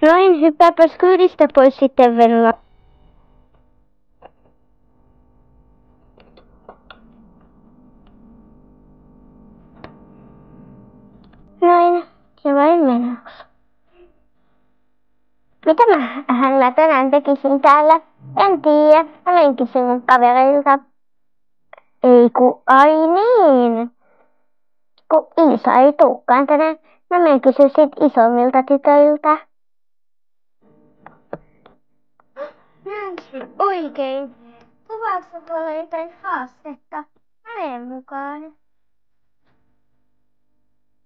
Noin, hyppääpäs kyydistä pois sitten, Venla. Noin, ja vain menoksi. Mitä mä tänään tekisin täällä? En tiedä. Mä lenkisin mun kavereilta. Ei ai niin. Kun Iisa ei tuukaan tänään. Mä menen kysyä sit isommilta tytöiltä. Oikein. Kuvaatko tuolla jotain haastetta? Mä menen mukaan.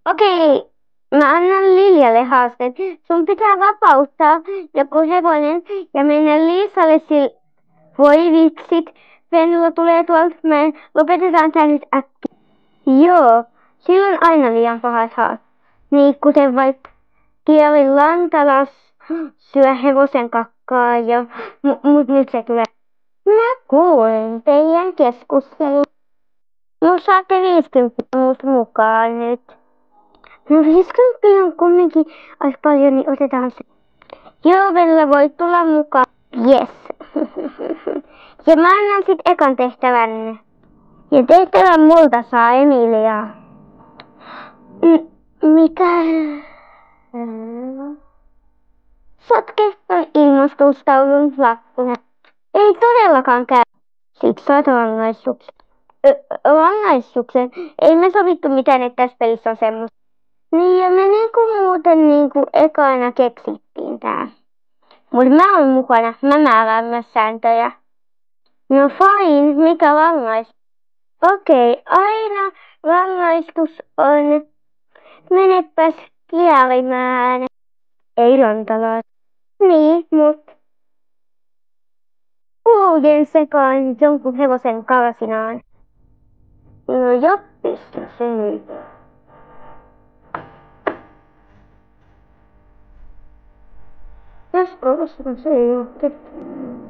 Okei. Mä annan Liljalle haasteen. Sun pitää vapauttaa joku hevonen ja mennä Liisalle voi vitsit. Venla tulee tuolta. Lopetetaan tää nyt äkkiä. Joo. Silloin aina liian pahat haasteet. Niin kuten vaikka Kieli Lantalas syö hevosen kakkaa ja mut nyt se tulee. Mä kuulen teidän keskustelun. Mun saatte 50 musta mukaan nyt. No 50 on kumminkin aika paljon, niin otetaan se. Joo, Venla voit tulla mukaan. Yes. Ja mä annan sit ekan tehtävän. Ja tehtävän multa saa Emilia. Mitä? Sotke ilmoitustaulun lappuja. Ei todellakaan käy. Siksi saat rangaistuksen. Rangaistuksen? Ei me sovittu mitään, että tässä pelissä on semmoista. Niin ja me muuten ekana keksittiin tää. Mut mä oon mukana. Mä määrään myös sääntöjä. No fine, mikä rangaistus? Okei, aina rangaistus on. Menepäs kierimään. Ei Lantalaan. Niin, mut. Kuljen sekaan jonkun hevosen karsinaan. No joppista se. Jos koska se ei oo ketään.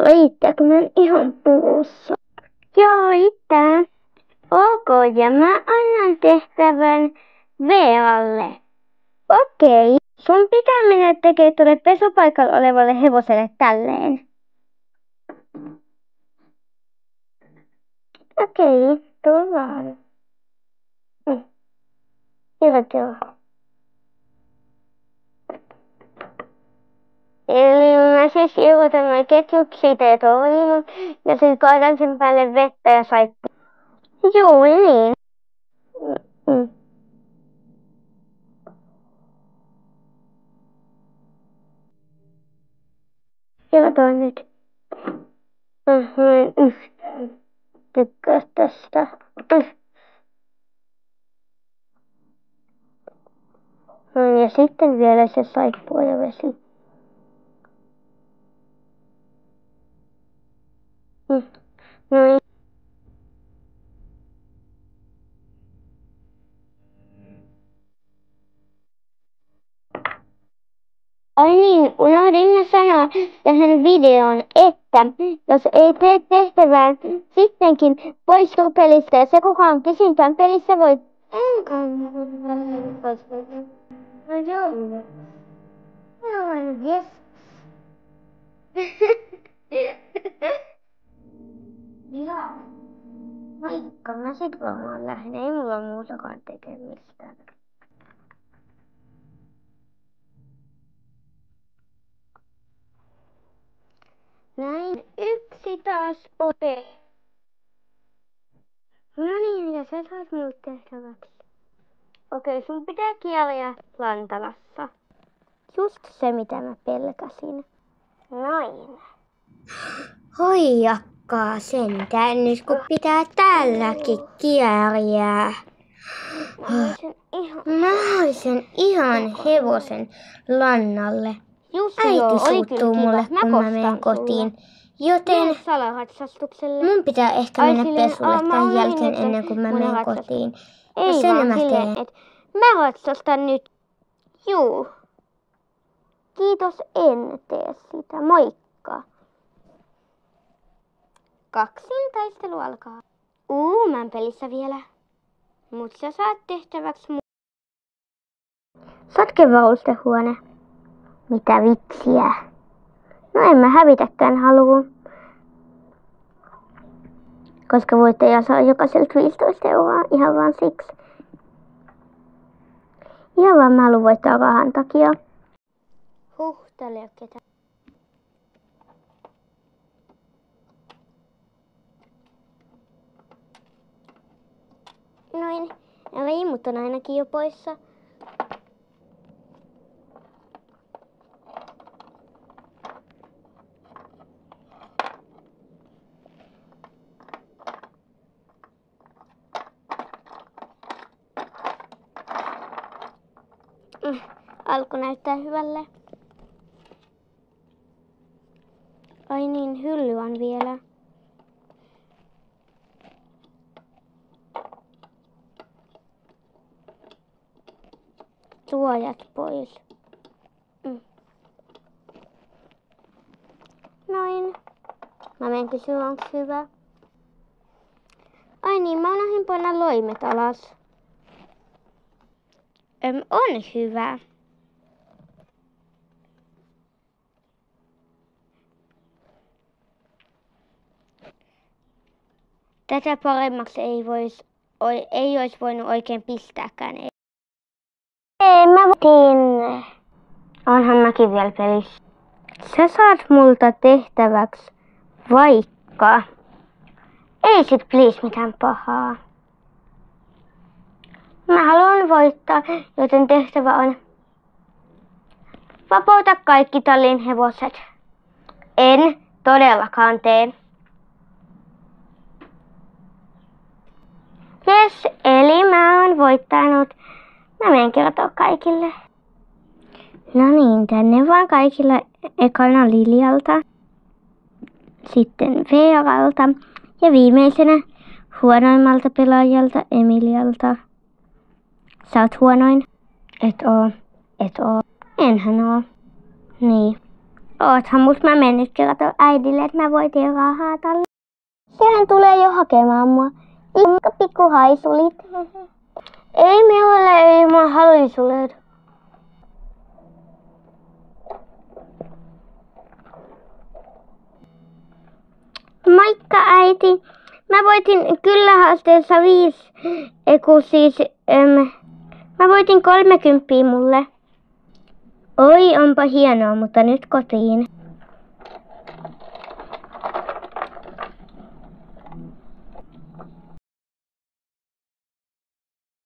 Riittääkö mä ihan puussa? Joo, riittää. Ok, ja mä annan tehtävän Veeralle. Okei, sun pitää mennä tekemään tuolle pesupaikalla olevalle hevoselle tälleen. Okei, tuu vaan. Joo. Eli mä siis ilmoitan noin ketjut siitä ja tuolla ja sit kaadan sen päälle vettä ja saippua. Joo, niin. Joo, nyt. Mä en yhtään tykkää tästä. Ja sitten vielä se saippua ja vesi. Noin. Ai niin, unohdin sanoa tähän videoon, että jos ei tee tehtävää, sittenkin poistuu pelistä ja se kuka on pisimpään pelissä voi... No joo. Yes. Joo. Moikka, mä sit varmaan lähden, ei mulla muutakaan tekemistä. Näin, yksi taas ote. No niin, ja sä saat muut tehtäväksi. Okei, sun pitää kieliä Lantalassa. Just se, mitä mä pelkäsin. Noin. Hoijakkaa sentään nyt, kun pitää täälläkin kieriä. Mä haisen ihan hevosen lannalle. Äiti suuttuu mulle, kun mä menen kotiin. Joten mun pitää ehkä mennä pesulle tämän jälkeen ennen kuin mä menen kotiin. Ja sen mä teen. Mä ratsastan nyt. Juu. kiitos, en tee sitä. Moikka. Kaksin taistelu alkaa. Uuman pelissä vielä. Mut sä saat tehtäväksi sotkevarustehuone. Mitä vitsiä? No en mä hävitäkään halua. Koska voittaja saa jokaiselta 15 euroa ihan vaan siksi. Ihan vaan mä haluan voittaa rahan takia. Täällä ei oo ketään. Noin. Ja riimut on ainakin jo poissa. Alku näyttää hyvälle. Ai niin, hylly on vielä. Suojat pois. Noin. Mä menen kysyä, onks hyvä. Ai niin, mä unohdin panna loimet alas. On hyvä. Tätä paremmaksi ei olisi voinut oikein pistääkään. Ei, mä voitin. Onhan mäkin vielä pelissä. Sä saat multa tehtäväksi vaikka. Ei sit please mitään pahaa. Mä haluan voittaa, joten tehtävä on vapauta kaikki tallin hevoset. En todellakaan tee. Jes, eli mä oon voittanut. Mä menen kertoa kaikille. No niin, tänne vaan kaikilla ekana Lilialta. Sitten Veeralta. Ja viimeisenä huonoimmalta pelaajalta Emilialta. Sä oot huonoin? Et oo. Enhän oo. Niin. Oothan, mut mä menen nyt kertoa äidille, että mä voitin rahaa talle. Sehän tulee jo hakemaan mua. Pikku haisulit. Ei me ole ilman haisulet. Moikka äiti. Mä voitin kyllä haasteessa 5. Mä voitin 30 mulle. Oi, onpa hienoa, mutta nyt kotiin.